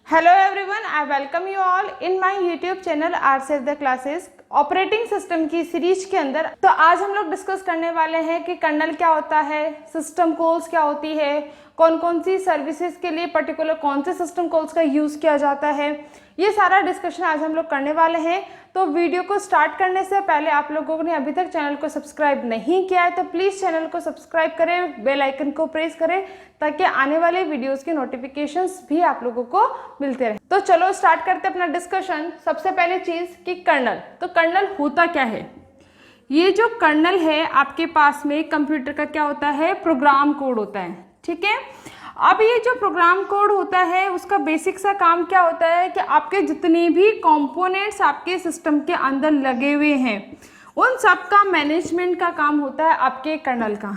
Hello everyone, I welcome you all in my YouTube channel R Save the Classes। Operating system की series के अंदर तो आज हम लोग डिस्कस करने वाले हैं कि कर्नल क्या होता है, सिस्टम कॉल्स क्या होती है, कौन कौन सी सर्विसेज के लिए पर्टिकुलर कौन से सिस्टम कॉल्स का यूज़ किया जाता है, ये सारा डिस्कशन आज हम लोग करने वाले हैं। तो वीडियो को स्टार्ट करने से पहले आप लोगों ने अभी तक चैनल को सब्सक्राइब नहीं किया है तो प्लीज़ चैनल को सब्सक्राइब करें, बेल आइकन को प्रेस करें ताकि आने वाले वीडियोस की नोटिफिकेशंस भी आप लोगों को मिलते रहे। तो चलो स्टार्ट करते हैं अपना डिस्कशन। सबसे पहले चीज़ कि कर्नल, तो कर्नल होता क्या है। ये जो कर्नल है आपके पास में कंप्यूटर का क्या होता है, प्रोग्राम कोड होता है, ठीक है। अब ये जो प्रोग्राम कोड होता है उसका बेसिक सा काम क्या होता है कि आपके जितने भी कंपोनेंट्स आपके सिस्टम के अंदर लगे हुए हैं उन सब का मैनेजमेंट का काम होता है आपके कर्नल का।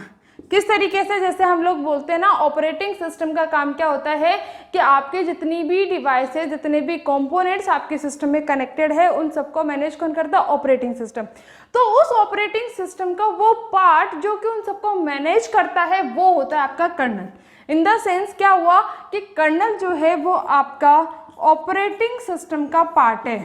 किस तरीके से, जैसे हम लोग बोलते हैं ना, ऑपरेटिंग सिस्टम का काम क्या होता है कि आपके जितनी भी डिवाइसेस, जितने भी कंपोनेंट्स आपके सिस्टम में कनेक्टेड है उन सबको मैनेज कौन करता है, ऑपरेटिंग सिस्टम। तो उस ऑपरेटिंग सिस्टम का वो पार्ट जो कि उन सबको मैनेज करता है वो होता है आपका कर्नल। इन द सेंस क्या हुआ कि कर्नल जो है वो आपका ऑपरेटिंग सिस्टम का पार्ट है,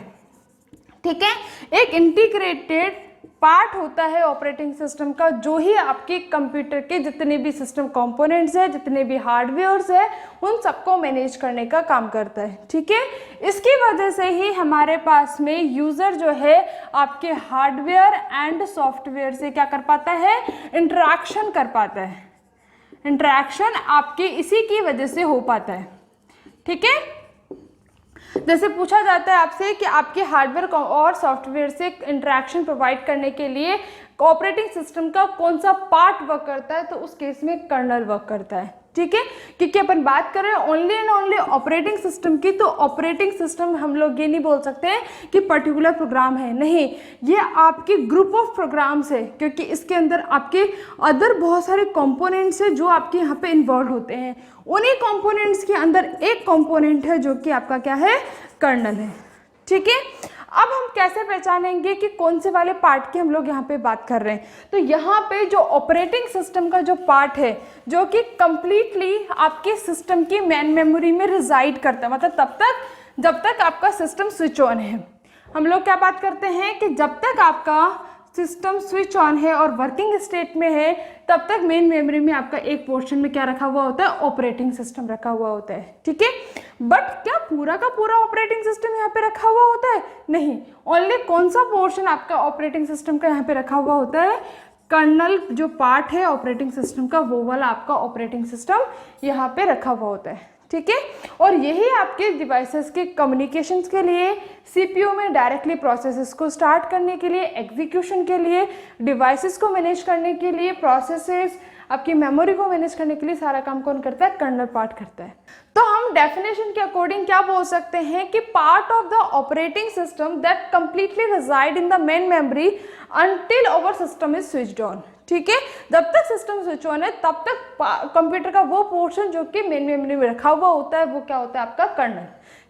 ठीक है। एक इंटीग्रेटेड पार्ट होता है ऑपरेटिंग सिस्टम का, जो ही आपके कंप्यूटर के जितने भी सिस्टम कंपोनेंट्स है, जितने भी हार्डवेयर्स है, उन सबको मैनेज करने का काम करता है, ठीक है। इसकी वजह से ही हमारे पास में यूज़र जो है आपके हार्डवेयर एंड सॉफ्टवेयर से क्या कर पाता है, इंटरेक्शन कर पाता है। इंटरेक्शन आपके इसी की वजह से हो पाता है, ठीक है। जैसे पूछा जाता है आपसे कि आपके हार्डवेयर और सॉफ्टवेयर से इंटरेक्शन प्रोवाइड करने के लिए ऑपरेटिंग सिस्टम का कौन सा पार्ट वर्क करता है, तो उस केस में कर्नल वर्क करता है, ठीक है। क्योंकि अपन बात कर रहे हैं only and only operating system की, तो ऑपरेटिंग सिस्टम हम लोग ये नहीं बोल सकते हैं कि पर्टिकुलर प्रोग्राम है, नहीं, ये आपके ग्रुप ऑफ प्रोग्राम्स है, क्योंकि इसके अंदर आपके अदर बहुत सारे कंपोनेंट्स हैं जो आपके यहाँ पे इन्वॉल्व होते हैं। उन्हीं कंपोनेंट्स के अंदर एक कंपोनेंट है जो कि आपका क्या है, कर्नल है, ठीक है। अब हम कैसे पहचानेंगे कि कौन से वाले पार्ट की हम लोग यहाँ पे बात कर रहे हैं, तो यहाँ पे जो ऑपरेटिंग सिस्टम का जो पार्ट है जो कि कंप्लीटली आपके सिस्टम की मेन मेमोरी में रिजाइड करता है, मतलब तब तक जब तक आपका सिस्टम स्विच ऑन है। हम लोग क्या बात करते हैं कि जब तक आपका सिस्टम स्विच ऑन है और वर्किंग स्टेट में है तब तक मेन मेमोरी में आपका एक पोर्शन में क्या रखा हुआ होता है, ऑपरेटिंग सिस्टम रखा हुआ होता है, ठीक है। बट क्या पूरा का पूरा ऑपरेटिंग सिस्टम यहाँ पे रखा हुआ होता है, नहीं, ओनली कौन सा पोर्शन आपका ऑपरेटिंग सिस्टम का यहाँ पे रखा हुआ होता है, कर्नल जो पार्ट है ऑपरेटिंग सिस्टम का वो वाला आपका ऑपरेटिंग सिस्टम यहाँ पे रखा हुआ होता है, ठीक है। और यही आपके डिवाइसेस के कम्युनिकेशंस के लिए, सीपीयू में डायरेक्टली प्रोसेसेस को स्टार्ट करने के लिए, एग्जीक्यूशन के लिए, डिवाइसेस को मैनेज करने के लिए, प्रोसेसेस आपकी मेमोरी को मैनेज करने के लिए सारा काम कौन करता है, कर्नल पार्ट करता है। तो हम डेफिनेशन के अकॉर्डिंग क्या बोल सकते हैं कि part of the operating system that completely reside in the main memory until our system is switched on, ठीक है। जब तक सिस्टम स्विच ऑन है तब तक कंप्यूटर का वो पोर्शन जो कि मेन मेमोरी में रखा हुआ होता है वो क्या होता है, आपका कर्नल,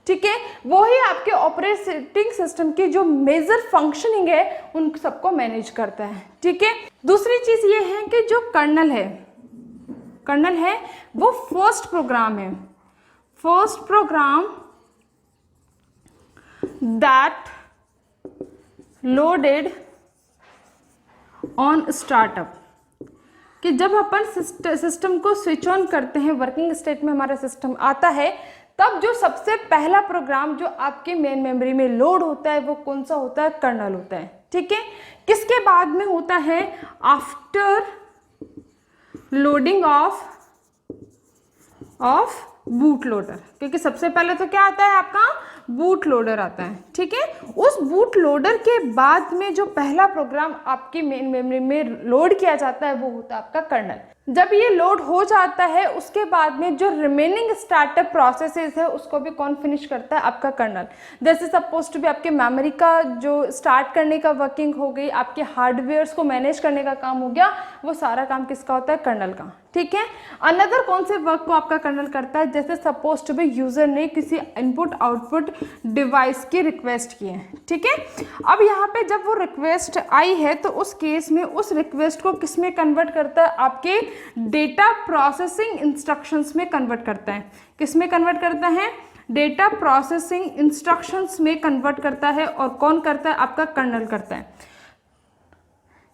ठीक है। वो ही आपके ऑपरेटिंग सिस्टम की जो मेजर फंक्शनिंग है उन सबको मैनेज करता है, ठीक है। दूसरी चीज ये है कि जो कर्नल है वो फर्स्ट प्रोग्राम है, first program that loaded on startup, कि जब अपन सिस्टम को स्विच ऑन करते हैं, वर्किंग स्टेट में हमारा सिस्टम आता है, तब जो सबसे पहला प्रोग्राम जो आपके मेन मेमोरी में लोड होता है वो कौन सा होता है, कर्नल होता है, ठीक है। किसके बाद में होता है, after loading of boot loader, क्योंकि सबसे पहले तो क्या आता है आपका, बूट लोडर आता है, ठीक है। उस बूट लोडर के बाद में जो पहला प्रोग्राम आपकी मेन मेमोरी में लोड किया जाता है वो होता है आपका कर्नल। जब ये लोड हो जाता है उसके बाद में जो रिमेनिंग स्टार्टअप प्रोसेसेस है उसको भी कौन फिनिश करता है, आपका कर्नल। जैसे सपोज टू भी आपके मेमोरी का जो स्टार्ट करने का वर्किंग हो गई, आपके हार्डवेयर्स को मैनेज करने का काम हो गया, वो सारा काम किसका होता है, कर्नल का, ठीक है। अनदर कौन से वर्क को आपका कर्नल करता है, जैसे सपोज टू भी यूजर ने किसी इनपुट आउटपुट डिवाइस की रिक्वेस्ट की है, ठीक है। अब यहाँ पे जब वो रिक्वेस्ट आई है तो उस केस में उस रिक्वेस्ट को किस में कन्वर्ट करता है, आपके डेटा प्रोसेसिंग इंस्ट्रक्शंस में कन्वर्ट करता है। किस में कन्वर्ट करता है, डेटा प्रोसेसिंग इंस्ट्रक्शंस में कन्वर्ट करता है। और कौन करता है? आपका कर्नल करता है।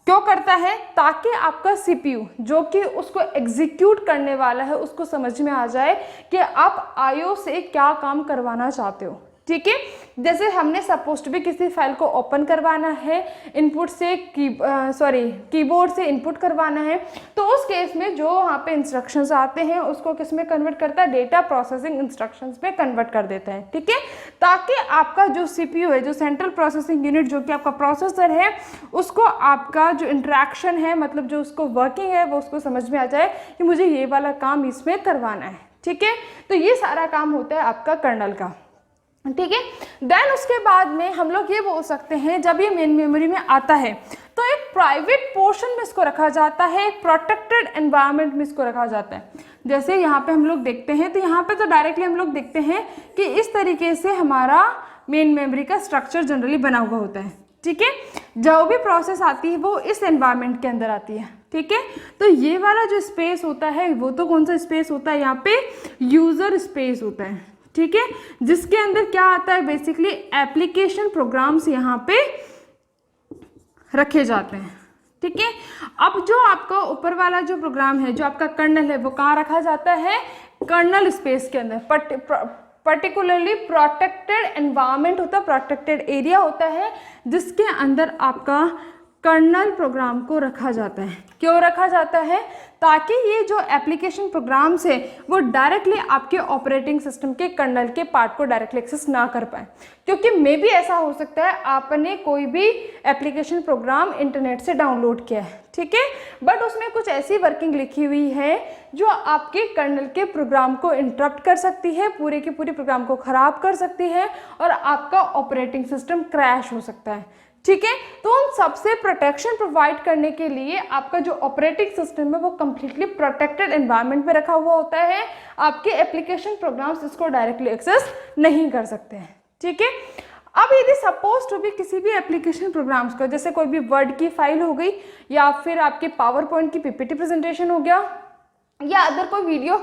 क्यों करता है? ताकि आपका सीपीयू जो कि उसको एग्जीक्यूट करने वाला है उसको समझ में आ जाए कि आप आईओ से क्या काम करवाना चाहते हो। ठीक है, जैसे हमने सपोज भी किसी फाइल को ओपन करवाना है, इनपुट से कीबोर्ड से इनपुट करवाना है, तो उस केस में जो वहाँ पे इंस्ट्रक्शंस आते हैं उसको किस में कन्वर्ट करता है? डेटा प्रोसेसिंग इंस्ट्रक्शंस में कन्वर्ट कर देता है। ठीक है, ताकि आपका जो सीपीयू है, जो सेंट्रल प्रोसेसिंग यूनिट, जो कि आपका प्रोसेसर है, उसको आपका जो इंटरेक्शन है, मतलब जो उसको वर्किंग है, वो उसको समझ में आ जाए कि मुझे ये वाला काम इसमें करवाना है। ठीक है, तो ये सारा काम होता है आपका कर्नल का। ठीक है, देन उसके बाद में हम लोग ये बोल सकते हैं, जब ये मेन मेमोरी में आता है तो एक प्राइवेट पोर्शन में इसको रखा जाता है, एक प्रोटेक्टेड एनवायरनमेंट में इसको रखा जाता है। जैसे यहाँ पे हम लोग देखते हैं, तो यहाँ पे तो डायरेक्टली हम लोग देखते हैं कि इस तरीके से हमारा मेन मेमोरी का स्ट्रक्चर जनरली बना हुआ होता है। ठीक है, जो भी प्रोसेस आती है वो इस एनवायरनमेंट के अंदर आती है। ठीक है, तो ये वाला जो स्पेस होता है वो तो कौन सा स्पेस होता है? यहाँ पे यूजर स्पेस होता है। ठीक है, जिसके अंदर क्या आता है? बेसिकली एप्लीकेशन प्रोग्राम्स यहाँ पे रखे जाते हैं। ठीक है, अब जो आपका ऊपर वाला जो प्रोग्राम है, जो आपका कर्नल है, वो कहाँ रखा जाता है? कर्नल स्पेस के अंदर। पर्टिकुलरली प्रोटेक्टेड एनवायरनमेंट होता है, प्रोटेक्टेड एरिया होता है, जिसके अंदर आपका कर्नल प्रोग्राम को रखा जाता है। क्यों रखा जाता है? ताकि ये जो एप्लीकेशन प्रोग्राम्स है वो डायरेक्टली आपके ऑपरेटिंग सिस्टम के कर्नल के पार्ट को डायरेक्टली एक्सेस ना कर पाए। क्योंकि मे भी ऐसा हो सकता है आपने कोई भी एप्लीकेशन प्रोग्राम इंटरनेट से डाउनलोड किया है, ठीक है, बट उसमें कुछ ऐसी वर्किंग लिखी हुई है जो आपके कर्नल के प्रोग्राम को इंटरप्ट कर सकती है, पूरे के पूरे प्रोग्राम को ख़राब कर सकती है और आपका ऑपरेटिंग सिस्टम क्रैश हो सकता है। ठीक है, तो उन सबसे प्रोटेक्शन प्रोवाइड करने के लिए आपका जो ऑपरेटिंग सिस्टम है वो कम्प्लीटली प्रोटेक्टेड एनवायरनमेंट में रखा हुआ होता है। आपके एप्लीकेशन प्रोग्राम्स इसको डायरेक्टली एक्सेस नहीं कर सकते हैं। ठीक है, अब यदि सपोज टू भी किसी भी एप्लीकेशन प्रोग्राम्स को, जैसे कोई भी वर्ड की फाइल हो गई या फिर आपके पावर पॉइंट की पीपीटी प्रेजेंटेशन हो गया या अदर कोई वीडियो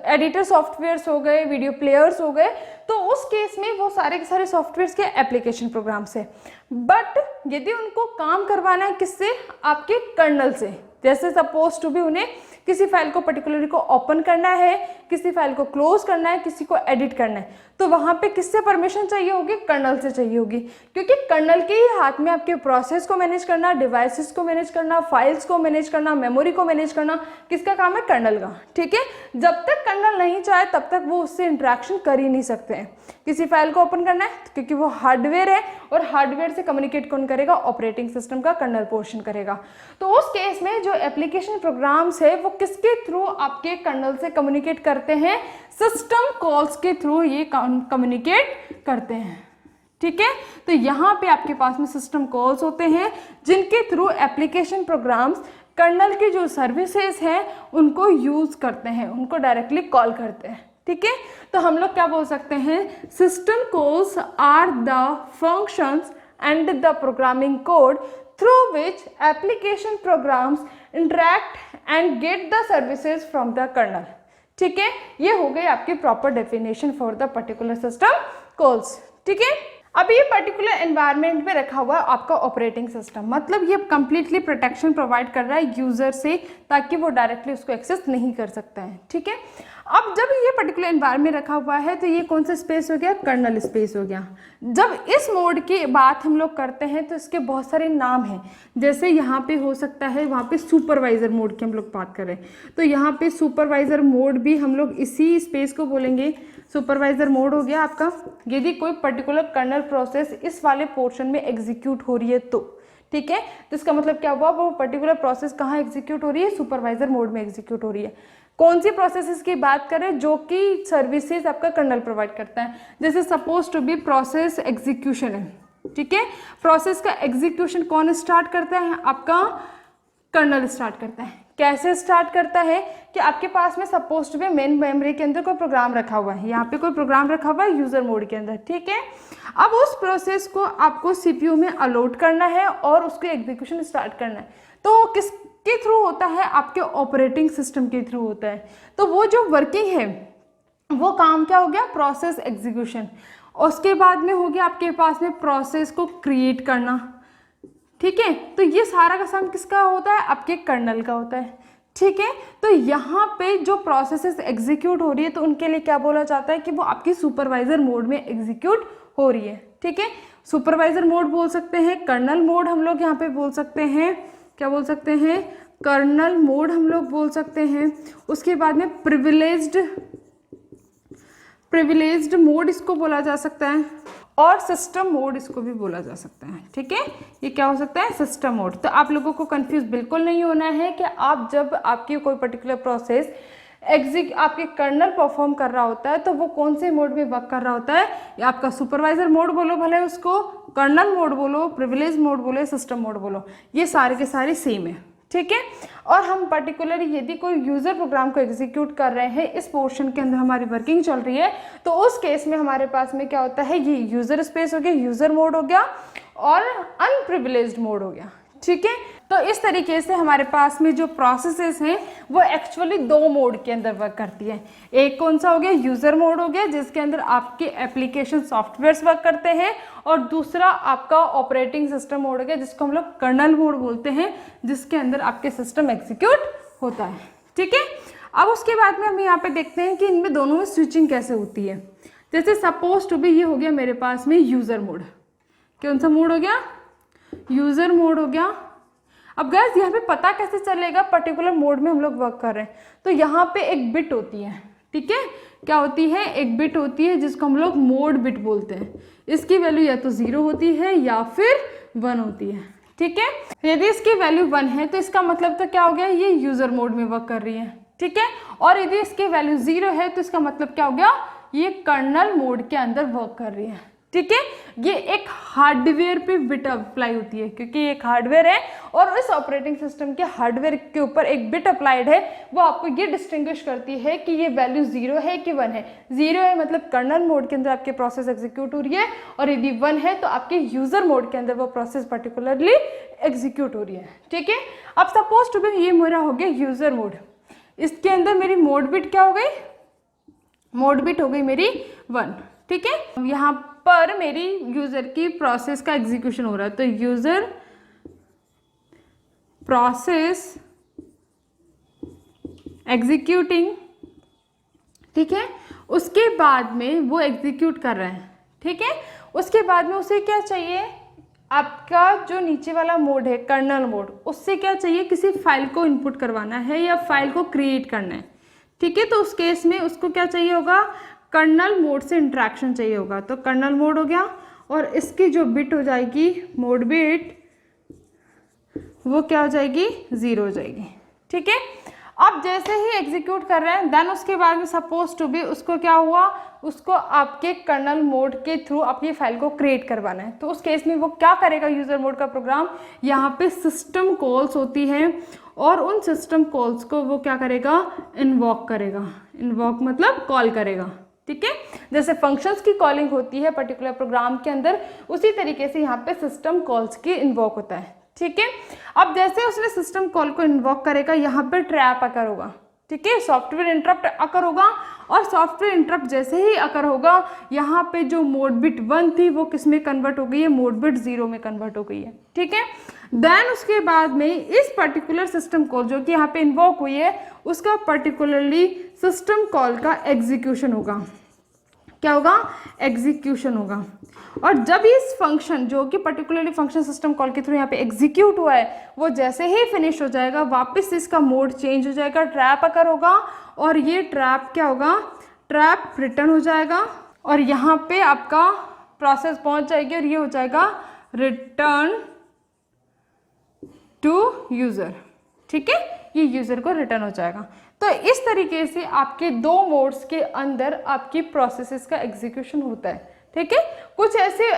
एडिटर सॉफ्टवेयर्स हो गए, वीडियो प्लेयर्स हो गए, तो उस केस में वो सारे के सारे सॉफ्टवेयर्स के एप्लीकेशन प्रोग्राम से, बट यदि उनको काम करवाना है किससे? आपके कर्नल से। जैसे सपोज टू भी उन्हें किसी फाइल को पर्टिकुलरली को ओपन करना है, किसी फाइल को क्लोज करना है, किसी को एडिट करना है, तो वहाँ पे किससे परमिशन चाहिए होगी? कर्नल से चाहिए होगी, क्योंकि कर्नल के ही हाथ में आपके प्रोसेस को मैनेज करना, डिवाइसेस को मैनेज करना, फाइल्स को मैनेज करना, मेमोरी को मैनेज करना, किसका काम है? कर्नल का। ठीक है, जब तक कर्नल नहीं चाहे तब तक वो उससे इंटरेक्शन कर ही नहीं सकते हैं। किसी फाइल को ओपन करना है क्योंकि वो हार्डवेयर है और हार्डवेयर से कम्युनिकेट कौन करेगा? ऑपरेटिंग सिस्टम का कर्नल पोर्शन करेगा। तो उस केस में जो एप्लीकेशन प्रोग्राम्स है वो किसके थ्रू आपके कर्नल से कम्युनिकेट करते हैं? सिस्टम कॉल्स के थ्रू ये कम्युनिकेट करते हैं। ठीक है, तो यहाँ पे आपके पास में सिस्टम कॉल्स होते हैं जिनके थ्रू एप्लीकेशन प्रोग्राम्स कर्नल की जो सर्विसेज हैं उनको यूज करते हैं, उनको डायरेक्टली कॉल करते हैं। ठीक है, तो हम लोग क्या बोल सकते हैं? System calls are the functions and the programming code through which application programs interact and get the services from the kernel। ठीक है, ये हो गई आपकी proper definition for the particular system calls. ठीक है, अब ये पर्टिकुलर एनवायरनमेंट में रखा हुआ आपका ऑपरेटिंग सिस्टम, मतलब ये कंप्लीटली प्रोटेक्शन प्रोवाइड कर रहा है यूजर से, ताकि वो डायरेक्टली उसको एक्सेस नहीं कर सकता है। ठीक है, अब जब ये पर्टिकुलर एनवायरनमेंट रखा हुआ है तो ये कौन सा स्पेस हो गया? कर्नल स्पेस हो गया। जब इस मोड की बात हम लोग करते हैं तो इसके बहुत सारे नाम हैं, जैसे यहाँ पे हो सकता है, वहाँ पे सुपरवाइजर मोड की हम लोग बात करें तो यहाँ पे सुपरवाइजर मोड भी हम लोग इसी स्पेस को बोलेंगे। सुपरवाइजर मोड हो गया आपका यदि कोई पर्टिकुलर कर्नल प्रोसेस इस वाले पोर्शन में एग्जीक्यूट हो रही है तो। ठीक है, तो इसका मतलब क्या हुआ? वो पर्टिकुलर प्रोसेस कहाँ एग्जीक्यूट हो रही है? सुपरवाइजर मोड में एग्जीक्यूट हो रही है। कौन सी प्रोसेसेस की बात करें? जो कि सर्विसेज आपका कर्नल प्रोवाइड करता है। जैसे suppose to be process execution है। ठीक है, प्रोसेस का एग्जीक्यूशन कौन स्टार्ट करता है? आपका कर्नल स्टार्ट करता है। कैसे स्टार्ट करता है कि आपके पास में suppose to be main memory के अंदर कोई प्रोग्राम रखा हुआ है, यहाँ पे कोई प्रोग्राम रखा हुआ है यूजर मोड के अंदर। ठीक है, अब उस प्रोसेस को आपको सीपीयू में अलॉट करना है और उसके एग्जीक्यूशन स्टार्ट करना है। तो किसके थ्रू होता है? आपके ऑपरेटिंग सिस्टम के थ्रू होता है। तो वो जो वर्किंग है वो काम क्या हो गया, प्रोसेस एग्जीक्यूशन। उसके बाद में हो गया आपके पास में प्रोसेस को क्रिएट करना, ठीक है। तो ये सारा का काम किसका होता है, आपके कर्नल का होता है, ठीक है। तो यहाँ पे जो प्रोसेसेस एग्जीक्यूट हो रही है तो उनके लिए क्या बोला जाता है कि वो आपकी सुपरवाइजर मोड में एग्जीक्यूट हो रही है, ठीक है। सुपरवाइजर मोड बोल सकते हैं, कर्नल मोड हम लोग यहाँ पे बोल सकते हैं, क्या बोल सकते हैं, कर्नल मोड हम लोग बोल सकते हैं। उसके बाद में प्रिविलेज्ड मोड इसको बोला जा सकता है, और सिस्टम मोड इसको भी बोला जा सकता है, ठीक है। ये क्या हो सकता है, सिस्टम मोड। तो आप लोगों को कंफ्यूज बिल्कुल नहीं होना है कि आप जब आपकी कोई पर्टिकुलर प्रोसेस आपके कर्नल परफॉर्म कर रहा होता है तो वो कौन से मोड में वर्क कर रहा होता है, या आपका सुपरवाइजर मोड बोलो भले उसको, कर्नल मोड बोलो, प्रिविलेज मोड बोलो, सिस्टम मोड बोलो, ये सारे के सारे सेम है, ठीक है। और हम पर्टिकुलर यदि कोई यूज़र प्रोग्राम को एग्जीक्यूट कर रहे हैं, इस पोर्शन के अंदर हमारी वर्किंग चल रही है, तो उस केस में हमारे पास में क्या होता है, ये यूज़र स्पेस हो गया, यूज़र मोड हो गया, और अनप्रिविलेज्ड मोड हो गया, ठीक है। तो इस तरीके से हमारे पास में जो प्रोसेसेस हैं वो एक्चुअली दो मोड के अंदर वर्क करती है। एक कौन सा हो गया, यूज़र मोड हो गया, जिसके अंदर आपके एप्लीकेशन सॉफ्टवेयर्स वर्क करते हैं, और दूसरा आपका ऑपरेटिंग सिस्टम मोड हो गया, जिसको हम लोग कर्नल मोड बोलते हैं, जिसके अंदर आपके सिस्टम एग्जीक्यूट होता है, ठीक है। अब उसके बाद में हम यहाँ पे देखते हैं कि इनमें दोनों में स्विचिंग कैसे होती है। जैसे सपोज टू बी ये हो गया मेरे पास में यूज़र मोड, कौन सा मोड हो गया, यूज़र मोड हो गया। अब गाइस यहाँ पे पता कैसे चलेगा पर्टिकुलर मोड में हम लोग वर्क कर रहे हैं, तो यहाँ पे एक बिट होती है, ठीक है, क्या होती है, एक बिट होती है जिसको हम लोग मोड बिट बोलते हैं। इसकी वैल्यू या तो 0 होती है या फिर 1 होती है, ठीक है। यदि इसकी वैल्यू 1 है तो इसका मतलब तो क्या हो गया, ये यूज़र मोड में वर्क कर रही है, ठीक है। और यदि इसकी वैल्यू 0 है तो इसका मतलब क्या हो गया, ये कर्नल मोड के अंदर वर्क कर रही है, ठीक है। ये एक हार्डवेयर पे बिट अप्लाई होती है, क्योंकि एक हार्डवेयर है और इस ऑपरेटिंग सिस्टम के हार्डवेयर के ऊपर एक बिट अप्लाइड है, वो आपको ये डिस्टिंग्विश करती है कि ये वैल्यू 0 है कि 1 है। 0 है मतलब कर्नल मोड के अंदर आपके प्रोसेस एग्जीक्यूट हो रही है, और यदि 1 है तो आपके यूजर मोड के अंदर वो प्रोसेस पर्टिकुलरली एग्जीक्यूट हो रही है, ठीक है। अब सपोज टू बी ये मेरा हो गया यूजर मोड, इसके अंदर मेरी मोड बिट क्या हो गई, मोड बिट हो गई मेरी 1, ठीक है। यहाँ पर मेरी यूजर की प्रोसेस का एग्जीक्यूशन हो रहा है, तो यूजर प्रोसेस एग्जीक्यूटिंग, ठीक है। उसके बाद में वो एग्जीक्यूट कर रहे हैं, ठीक है। उसके बाद में उसे क्या चाहिए, आपका जो नीचे वाला मोड है कर्नल मोड, उससे क्या चाहिए, किसी फाइल को इनपुट करवाना है या फाइल को क्रिएट करना है, ठीक है। तो उस केस में उसको क्या चाहिए होगा, कर्नल मोड से इंटरेक्शन चाहिए होगा, तो कर्नल मोड हो गया, और इसकी जो बिट हो जाएगी मोड बिट, वो क्या हो जाएगी, 0 हो जाएगी, ठीक है। अब जैसे ही एग्जीक्यूट कर रहे हैं देन उसके बाद में सपोज टू बी उसको क्या हुआ, उसको आपके कर्नल मोड के थ्रू अपनी फाइल को क्रिएट करवाना है, तो उस केस में वो क्या करेगा, यूजर मोड का प्रोग्राम यहाँ पे सिस्टम कॉल्स होती हैं, और उन सिस्टम कॉल्स को वो क्या करेगा, इन्वॉक करेगा। इन्वॉक मतलब कॉल करेगा, ठीक है। जैसे फंक्शंस की कॉलिंग होती है पर्टिकुलर प्रोग्राम के अंदर, उसी तरीके से यहाँ पे सिस्टम कॉल्स की इन्वॉक होता है, ठीक है। अब जैसे उसने सिस्टम कॉल को इन्वॉक करेगा, यहाँ पे ट्रैप अकर होगा, ठीक है, सॉफ्टवेयर इंटरप्ट अकर होगा, और सॉफ्टवेयर इंटरप्ट जैसे ही अकर होगा, यहाँ पे जो मोड बिट 1 थी वो किस में कन्वर्ट हो गई है, मोड बिट 0 में कन्वर्ट हो गई है, ठीक है। देन उसके बाद में इस पर्टिकुलर सिस्टम कॉल जो कि यहाँ पे इन्वॉक हुई है, उसका पर्टिकुलरली सिस्टम कॉल का एग्जीक्यूशन होगा, क्या होगा, एग्जीक्यूशन होगा। और जब इस फंक्शन जो कि पर्टिकुलरली फंक्शन सिस्टम कॉल के थ्रू यहाँ पे एग्जीक्यूट हुआ है, वो जैसे ही फिनिश हो जाएगा वापस इसका मोड चेंज हो जाएगा, ट्रैप अकर होगा, और ये ट्रैप क्या होगा, ट्रैप रिटर्न हो जाएगा, और यहाँ पे आपका प्रोसेस पहुँच जाएगी, और ये हो जाएगा रिटर्न टू यूज़र, ठीक है, ये यूज़र को रिटर्न हो जाएगा। तो इस तरीके से आपके दो मोड्स के अंदर आपकी प्रोसेसेस का एग्जीक्यूशन होता है, ठीक है। कुछ ऐसे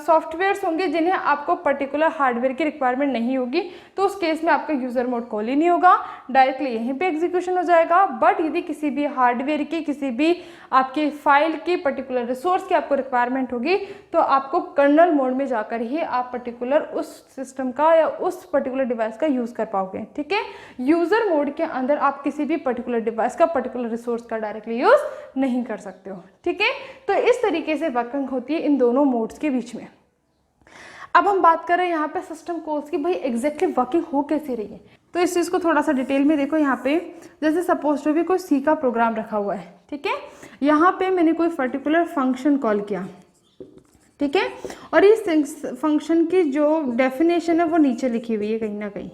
सॉफ्टवेयर्स होंगे जिन्हें आपको पर्टिकुलर हार्डवेयर की रिक्वायरमेंट नहीं होगी, तो उस केस में आपका यूज़र मोड कॉल ही नहीं होगा, डायरेक्टली यहीं पे एग्जीक्यूशन हो जाएगा। बट यदि किसी भी हार्डवेयर की, किसी भी आपके फाइल की पर्टिकुलर रिसोर्स की आपको रिक्वायरमेंट होगी, तो आपको कर्नल मोड में जाकर ही आप पर्टिकुलर उस सिस्टम का या उस पर्टिकुलर डिवाइस का यूज़ कर पाओगे। ठीक है, यूज़र मोड के अंदर आप किसी भी पर्टिकुलर डिवाइस का, पर्टिकुलर रिसोर्स का डायरेक्टली यूज़ नहीं कर सकते हो। ठीक है, तो इस तरीके से वर्किंग होती है इन दोनों मोड्स के बीच में। अब हम बात कर रहे हैं यहाँ पे सिस्टम कॉल्स की, भाई एग्जैक्टली वर्किंग हो कैसे रही है। तो इस चीज़ को थोड़ा सा डिटेल में देखो। यहाँ पे जैसे सपोज टू भी कोई सी का प्रोग्राम रखा हुआ है, ठीक है, यहाँ पे मैंने कोई पर्टिकुलर फंक्शन कॉल किया, ठीक है, और इस फंक्शन की जो डेफिनेशन है वो नीचे लिखी हुई है कहीं ना कहीं।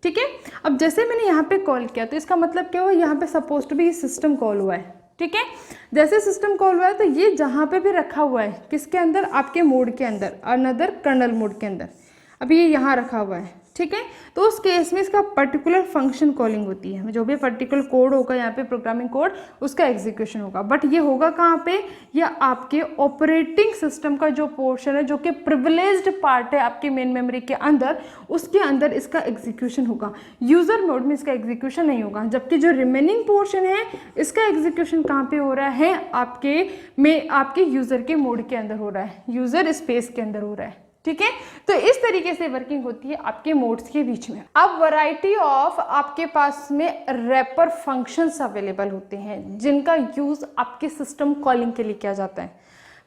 ठीक है, अब जैसे मैंने यहाँ पे कॉल किया तो इसका मतलब क्या हुआ, यहाँ पे सपोज टू भी सिस्टम कॉल हुआ है। ठीक है, जैसे सिस्टम कॉल हुआ है तो ये जहाँ पे भी रखा हुआ है, किसके अंदर, आपके मोड के अंदर, अनदर कर्नल मोड के अंदर, अब ये यहाँ रखा हुआ है। ठीक है, तो उस केस में इसका पर्टिकुलर फंक्शन कॉलिंग होती है, जो भी पर्टिकुलर कोड होगा यहाँ पे प्रोग्रामिंग कोड, उसका एग्जीक्यूशन होगा। बट ये होगा कहाँ पे, या आपके ऑपरेटिंग सिस्टम का जो पोर्शन है, जो कि प्रिविलेज्ड पार्ट है आपके मेन मेमोरी के अंदर, उसके अंदर इसका एग्जीक्यूशन होगा। यूजर मोड में इसका एग्जीक्यूशन नहीं होगा, जबकि जो रिमेनिंग पोर्शन है इसका एग्जीक्यूशन कहाँ पे हो रहा है, आपके यूजर के मोड के अंदर हो रहा है, यूजर स्पेस के अंदर हो रहा है। ठीक है, तो इस तरीके से वर्किंग होती है आपके मोड्स के बीच में। अब वैरायटी ऑफ आपके पास में रैपर फंक्शंस अवेलेबल होते हैं, जिनका यूज आपके सिस्टम कॉलिंग के लिए किया जाता है।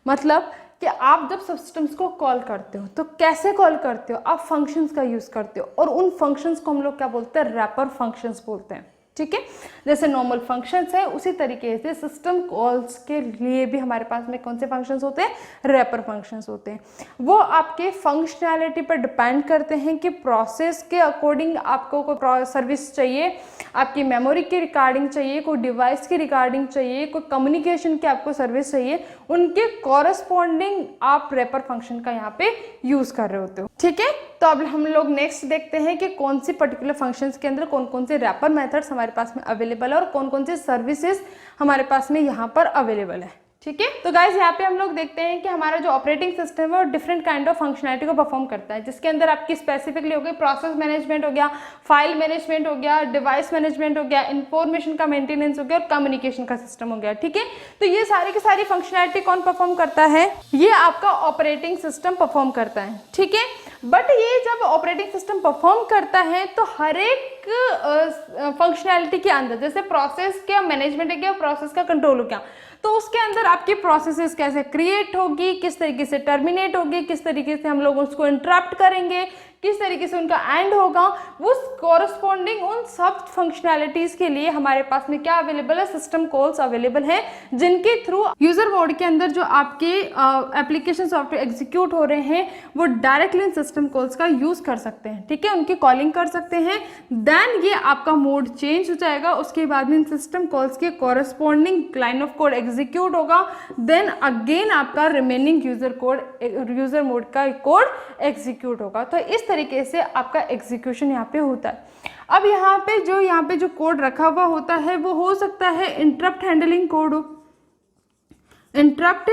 मतलब कि आप जब सिस्टम्स को कॉल करते हो तो कैसे कॉल करते हो, आप फंक्शंस का यूज करते हो, और उन फंक्शंस को हम लोग क्या बोलते हैं, रैपर फंक्शंस बोलते हैं। ठीक है, जैसे नॉर्मल फंक्शंस है उसी तरीके से सिस्टम कॉल्स के लिए भी हमारे पास में कौन से फंक्शंस होते हैं, रैपर फंक्शंस होते हैं। वो आपके फंक्शनैलिटी पर डिपेंड करते हैं कि प्रोसेस के अकॉर्डिंग आपको कोई सर्विस चाहिए, आपकी मेमोरी की रिगार्डिंग चाहिए, कोई डिवाइस की रिगार्डिंग चाहिए, कोई कम्युनिकेशन की आपको सर्विस चाहिए, उनके कॉरस्पॉन्डिंग आप रैपर फंक्शन का यहाँ पे यूज कर रहे होते हो। ठीक है, तो अब हम लोग नेक्स्ट देखते हैं कि कौन सी पर्टिकुलर फंक्शंस के अंदर कौन कौन से रैपर मेथड्स हमारे पास में अवेलेबल है और कौन कौन से सर्विसेज हमारे पास में यहाँ पर अवेलेबल है। ठीक है, तो गाइज यहाँ पे हम लोग देखते हैं कि हमारा जो ऑपरेटिंग सिस्टम है वो डिफरेंट काइंड ऑफ फंक्शनैलिटी को परफॉर्म करता है, जिसके अंदर आपकी स्पेसिफिकली हो गई प्रोसेस मैनेजमेंट हो गया, फाइल मैनेजमेंट हो गया, डिवाइस मैनेजमेंट हो गया, इंफॉर्मेशन का मेंटेनेंस हो गया और कम्युनिकेशन का सिस्टम हो गया। ठीक है, तो ये सारी की सारी फंक्शनैलिटी कौन परफॉर्म करता है, ये आपका ऑपरेटिंग सिस्टम परफॉर्म करता है। ठीक है, बट ये जब ऑपरेटिंग सिस्टम परफॉर्म करता है तो हर एक फंक्शनैलिटी के अंदर, जैसे प्रोसेस का मैनेजमेंट हो गया, प्रोसेस का कंट्रोल हो गया, तो उसके अंदर आपकी प्रोसेसेस कैसे क्रिएट होगी, किस तरीके से टर्मिनेट होगी, किस तरीके से हम लोग उसको इंटरप्ट करेंगे, किस तरीके से उनका एंड होगा, उस कॉरस्पॉन्डिंग उन सब फंक्शनैलिटीज के लिए हमारे पास में क्या अवेलेबल है, सिस्टम कॉल्स अवेलेबल हैं, जिनके थ्रू यूजर मोड के अंदर जो आपके एप्लीकेशन सॉफ्टवेयर एग्जीक्यूट हो रहे हैं वो डायरेक्टली इन सिस्टम कॉल्स का यूज कर सकते हैं। ठीक है, उनकी कॉलिंग कर सकते हैं, देन ये आपका मोड चेंज हो जाएगा, उसके बाद में इन सिस्टम कॉल्स के corresponding line of code execute होगा, देन अगेन आपका रिमेनिंग यूजर मोड का कोड एग्जीक्यूट होगा। तो इस तरीके से आपका एग्जीक्यूशन यहाँ पे होता है। अब यहाँ पे जो कोड रखा हुआ होता है वो हो सकता है इंटरप्ट हैंडलिंग कोड हो, इंटरप्ट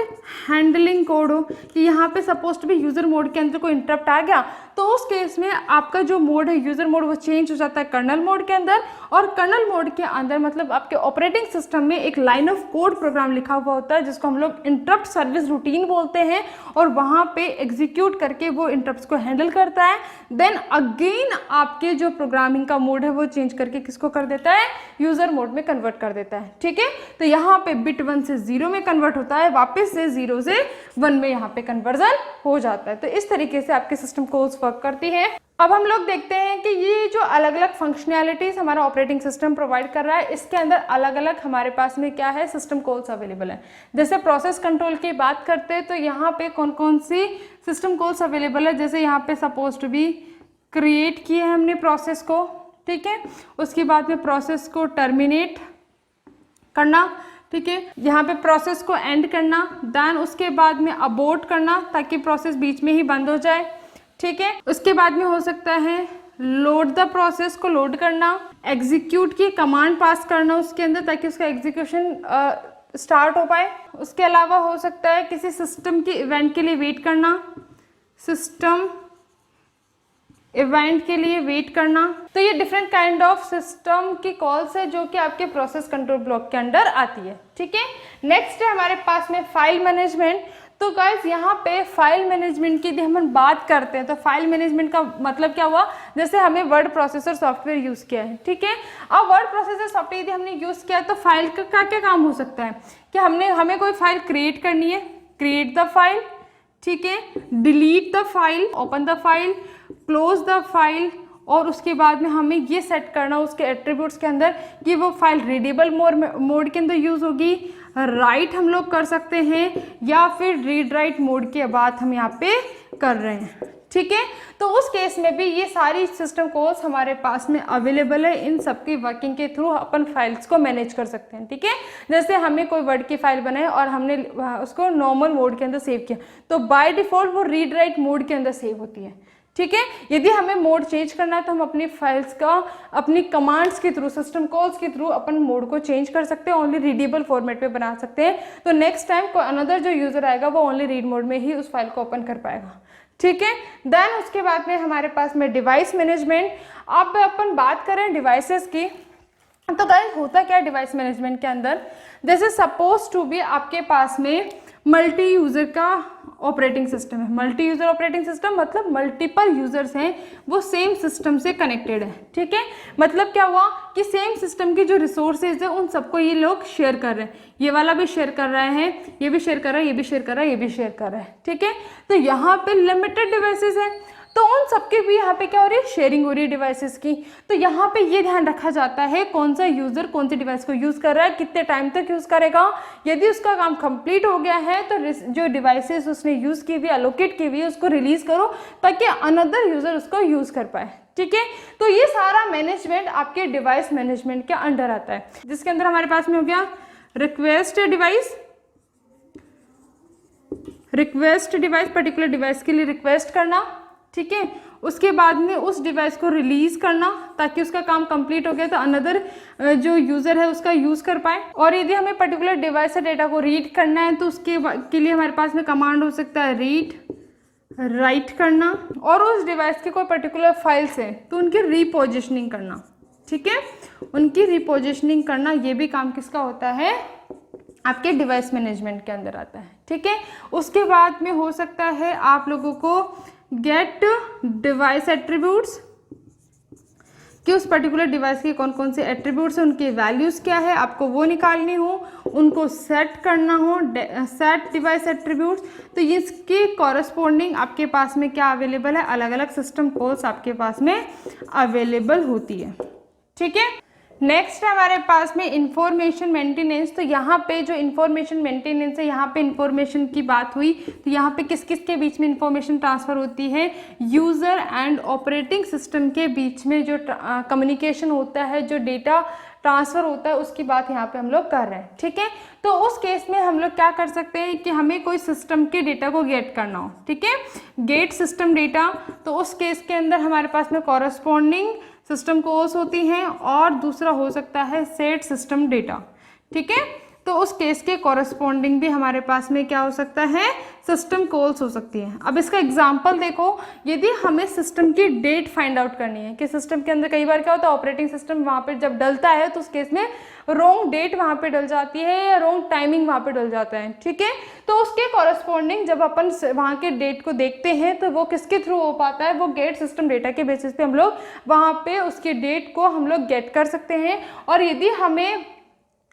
हैंडलिंग कोड हो, कि यहाँ पे सपोज टू भी यूजर मोड के अंदर कोई इंटरप्ट आ गया तो उस केस में आपका जो मोड है यूजर मोड वो चेंज हो जाता है कर्नल मोड के अंदर, और कर्नल मोड के अंदर मतलब आपके ऑपरेटिंग सिस्टम में एक लाइन ऑफ कोड प्रोग्राम लिखा हुआ होता है जिसको हम लोग इंटरप्ट सर्विस रूटीन बोलते हैं, और वहाँ पे एग्जीक्यूट करके वो इंटरप्ट्स को हैंडल करता है। देन अगेन आपके जो प्रोग्रामिंग का मोड है वो चेंज करके किसको कर देता है, यूजर मोड में कन्वर्ट कर देता है। ठीक है, तो यहाँ पे बिट 1 से 0 में कन्वर्ट होता है, वापस से 0 से 1 में यहाँ पे कन्वर्जन हो जाता है। तो इस तरीके से आपके सिस्टम कॉल्स वर्क करती है। अब हम लोग देखते हैं कि ये जो अलग अलग फंक्शनैलिटीज हमारा ऑपरेटिंग सिस्टम प्रोवाइड कर रहा है, इसके अंदर अलग अलग हमारे पास में क्या है, सिस्टम कॉल्स अवेलेबल है। जैसे प्रोसेस कंट्रोल की बात करते हैं तो यहाँ पे कौन कौन सी सिस्टम कॉल्स अवेलेबल है, जैसे यहाँ पे सपोज टू बी क्रिएट किए हैं हमने प्रोसेस को, ठीक है, उसके बाद में प्रोसेस को टर्मिनेट करना, ठीक है, यहाँ पे प्रोसेस को एंड करना, देन उसके बाद में अबॉर्ट करना ताकि प्रोसेस बीच में ही बंद हो जाए। ठीक है, उसके बाद में हो सकता है लोड द प्रोसेस को लोड करना, एग्जीक्यूट की कमांड पास करना उसके अंदर ताकि उसका एग्जीक्यूशन स्टार्ट हो पाए। उसके अलावा हो सकता है किसी सिस्टम के इवेंट के लिए वेट करना, सिस्टम इवेंट के लिए वेट करना। तो ये डिफरेंट काइंड ऑफ सिस्टम की कॉल्स है जो कि आपके प्रोसेस कंट्रोल ब्लॉक के अंडर आती है। ठीक है, नेक्स्ट है हमारे पास में फाइल मैनेजमेंट। तो गाइस यहाँ पे फाइल मैनेजमेंट की यदि हम बात करते हैं तो फाइल मैनेजमेंट का मतलब क्या हुआ, जैसे हमें वर्ड प्रोसेसर सॉफ्टवेयर यूज़ किया है। ठीक है, अब वर्ड प्रोसेसर सॉफ्टवेयर यदि हमने यूज़ किया तो फाइल का क्या काम हो सकता है कि हमें कोई फाइल क्रिएट करनी है, क्रिएट द फाइल, ठीक है, delete the file, open the file, close the file, और उसके बाद में हमें ये सेट करना उसके एट्रीब्यूट्स के अंदर कि वो फाइल रीडेबल मोड के अंदर यूज़ होगी, राइट हम लोग कर सकते हैं, या फिर रीड राइट मोड की बात हम यहाँ पे कर रहे हैं। ठीक है, तो उस केस में भी ये सारी सिस्टम कॉल्स हमारे पास में अवेलेबल है। इन सबकी वर्किंग के थ्रू अपन फाइल्स को मैनेज कर सकते हैं। ठीक है, जैसे हमें कोई वर्ड की फाइल बनाई और हमने उसको नॉर्मल मोड के अंदर सेव किया तो बाय डिफॉल्ट वो रीड राइट मोड के अंदर सेव होती है। ठीक है, यदि हमें मोड चेंज करना है तो हम अपनी फाइल्स का अपनी कमांड्स के थ्रू, सिस्टम कॉल्स के थ्रू अपन मोड को चेंज कर सकते हैं, ओनली रीडेबल फॉर्मेट पे बना सकते हैं। तो नेक्स्ट टाइम कोई अनदर जो यूजर आएगा वो ओनली रीड मोड में ही उस फाइल को ओपन कर पाएगा। ठीक है, देन उसके बाद में हमारे पास में डिवाइस मैनेजमेंट। अब अपन बात करें डिवाइसेस की, तो गाइस होता क्या है डिवाइस मैनेजमेंट के अंदर, जैसे सपोज टू बी आपके पास में मल्टी यूज़र का ऑपरेटिंग सिस्टम है। मल्टी यूज़र ऑपरेटिंग सिस्टम मतलब मल्टीपल यूज़र्स हैं वो सेम सिस्टम से कनेक्टेड है। ठीक है, मतलब क्या हुआ कि सेम सिस्टम की जो रिसोर्सेज है उन सबको ये लोग शेयर कर रहे हैं, ये वाला भी शेयर कर रहे हैं, ये भी शेयर कर रहा है, ये भी शेयर कर रहा है, ये भी शेयर कर रहा है। ठीक है, तो यहाँ पे लिमिटेड डिवाइसेस हैं तो उन सबके भी यहाँ पे क्या हो रही है, शेयरिंग हो रही है डिवाइसेस की। तो यहाँ पे ये ध्यान रखा जाता है कौन सा यूजर कौन सी डिवाइस को यूज कर रहा है, कितने टाइम तक यूज करेगा। यदि उसका काम कंप्लीट हो गया है तो जो डिवाइसेस उसने यूज की हुई, एलोकेट की हुई है, उसको रिलीज करो ताकि अनदर यूजर उसको यूज कर पाए। ठीक है, तो ये सारा मैनेजमेंट आपके डिवाइस मैनेजमेंट के अंडर आता है, जिसके अंदर हमारे पास में हो गया रिक्वेस्ट डिवाइस, पर्टिकुलर डिवाइस के लिए रिक्वेस्ट करना। ठीक है, उसके बाद में उस डिवाइस को रिलीज करना ताकि उसका काम कंप्लीट हो गया तो अनदर जो यूजर है उसका यूज कर पाए। और यदि हमें पर्टिकुलर डिवाइस से डेटा को रीड करना है तो उसके के लिए हमारे पास में कमांड हो सकता है रीड, राइट करना, और उस डिवाइस के कोई पर्टिकुलर फाइल्स है तो उनकी रीपोजिशनिंग करना। ठीक है, उनकी रीपोजिशनिंग करना, ये भी काम किसका होता है, आपके डिवाइस मैनेजमेंट के अंदर आता है। ठीक है, उसके बाद में हो सकता है आप लोगों को गेट डिवाइस एट्रीब्यूट्स, कि उस पर्टिकुलर डिवाइस के कौन कौन से एट्रीब्यूट्स हैं, उनकी वैल्यूज़ क्या है, आपको वो निकालनी हो, उनको सेट करना हो, सेट डिवाइस एट्रीब्यूट्स। तो इसकी कॉरस्पॉन्डिंग आपके पास में क्या अवेलेबल है, अलग अलग सिस्टम कॉल्स आपके पास में अवेलेबल होती है। ठीक है, नेक्स्ट है हमारे पास में इंफॉर्मेशन मेंटेनेंस। तो यहाँ पे जो इंफॉर्मेशन मेंटेनेंस है, यहाँ पे इंफॉर्मेशन की बात हुई तो यहाँ पे किस किस के बीच में इंफॉर्मेशन ट्रांसफ़र होती है, यूज़र एंड ऑपरेटिंग सिस्टम के बीच में जो कम्युनिकेशन होता है, जो डेटा ट्रांसफ़र होता है, उसकी बात यहाँ पे हम लोग कर रहे हैं। ठीक है, तो उस केस में हम लोग क्या कर सकते हैं कि हमें कोई सिस्टम के डेटा को गेट करना हो। ठीक है, गेट सिस्टम डेटा, तो उस केस के अंदर हमारे पास में कॉरस्पॉन्डिंग सिस्टम कॉल्स होती हैं, और दूसरा हो सकता है सेट सिस्टम डेटा। ठीक है, तो उस केस के कॉरस्पॉन्डिंग भी हमारे पास में क्या हो सकता है, सिस्टम कॉल्स हो सकती हैं। अब इसका एग्जांपल देखो, यदि हमें सिस्टम की डेट फाइंड आउट करनी है कि सिस्टम के अंदर कई बार क्या होता है, ऑपरेटिंग सिस्टम वहाँ पे जब डलता है तो उस केस में रॉन्ग डेट वहाँ पे डल जाती है या रॉन्ग टाइमिंग वहाँ पे डल जाता है। ठीक है, तो उसके कॉरस्पॉन्डिंग जब अपन वहाँ के डेट को देखते हैं तो वो किसके थ्रू हो पाता है, वो गेट सिस्टम डेटा के बेसिस पे हम लोग वहाँ पे उसकी डेट को हम लोग गेट कर सकते हैं। और यदि हमें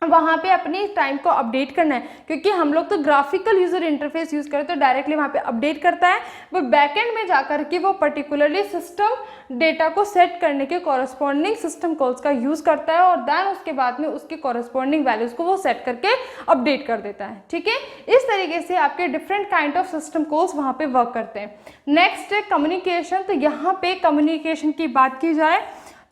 वहाँ पे अपनी टाइम को अपडेट करना है, क्योंकि हम लोग तो ग्राफिकल यूजर इंटरफेस यूज करते तो डायरेक्टली वहाँ पे अपडेट करता है, वो बैकएंड में जाकर के वो पर्टिकुलरली सिस्टम डेटा को सेट करने के कॉरस्पॉन्डिंग सिस्टम कॉल्स का यूज करता है, और देन उसके बाद में उसके कॉरस्पॉन्डिंग वैल्यूज को वो सेट करके अपडेट कर देता है। ठीक है, इस तरीके से आपके different kind of system calls वहाँ पे वर्क करते हैं। नेक्स्ट है कम्युनिकेशन। तो यहाँ पे कम्युनिकेशन की बात की जाए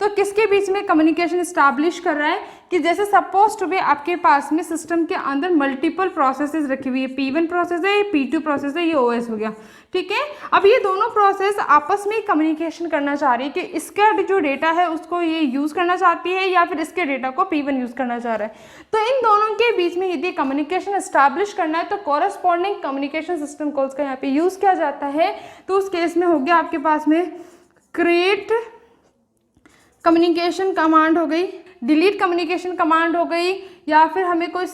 तो किसके बीच में कम्युनिकेशन इस्टेब्लिश कर रहा है कि जैसे सपोज टू बी आपके पास में सिस्टम के अंदर मल्टीपल प्रोसेसेस रखी हुई है, P1 प्रोसेस है, ये P2 प्रोसेस है, ये OS हो गया, ठीक है। अब ये दोनों प्रोसेस आपस में कम्युनिकेशन करना चाह रही है कि इसका जो डेटा है उसको ये यूज़ करना चाहती है या फिर इसके डेटा को P1 यूज़ करना चाह रहा है। तो इन दोनों के बीच में यदि कम्युनिकेशन एस्टैब्लिश करना है तो कॉरस्पॉन्डिंग कम्युनिकेशन सिस्टम कॉल्स का यहाँ पे यूज़ किया जाता है। तो उस केस में हो गया आपके पास में क्रिएट कम्युनिकेशन कमांड हो गई, डिलीट कम्युनिकेशन कमांड हो गई, या फिर हमें कोई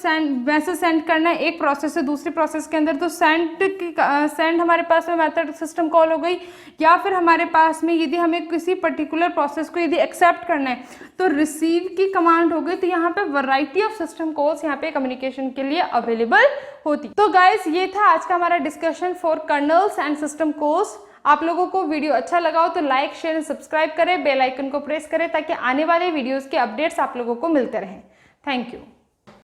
मैसेज सेंड करना है एक प्रोसेस से दूसरी प्रोसेस के अंदर, तो सेंड हमारे पास में मेथड सिस्टम कॉल हो गई, या फिर हमारे पास में यदि हमें किसी पर्टिकुलर प्रोसेस को यदि एक्सेप्ट करना है तो रिसीव की कमांड हो गई। तो यहाँ पे वैरायटी ऑफ सिस्टम कॉल्स यहाँ पे कम्युनिकेशन के लिए अवेलेबल होती। तो गाइज ये था आज का हमारा discussion for colonel's and system calls. आप लोगों को वीडियो अच्छा लगा हो तो लाइक शेयर एंड सब्सक्राइब करें, बेल आइकन को प्रेस करें ताकि आने वाले वीडियोस के अपडेट्स आप लोगों को मिलते रहें। Thank you.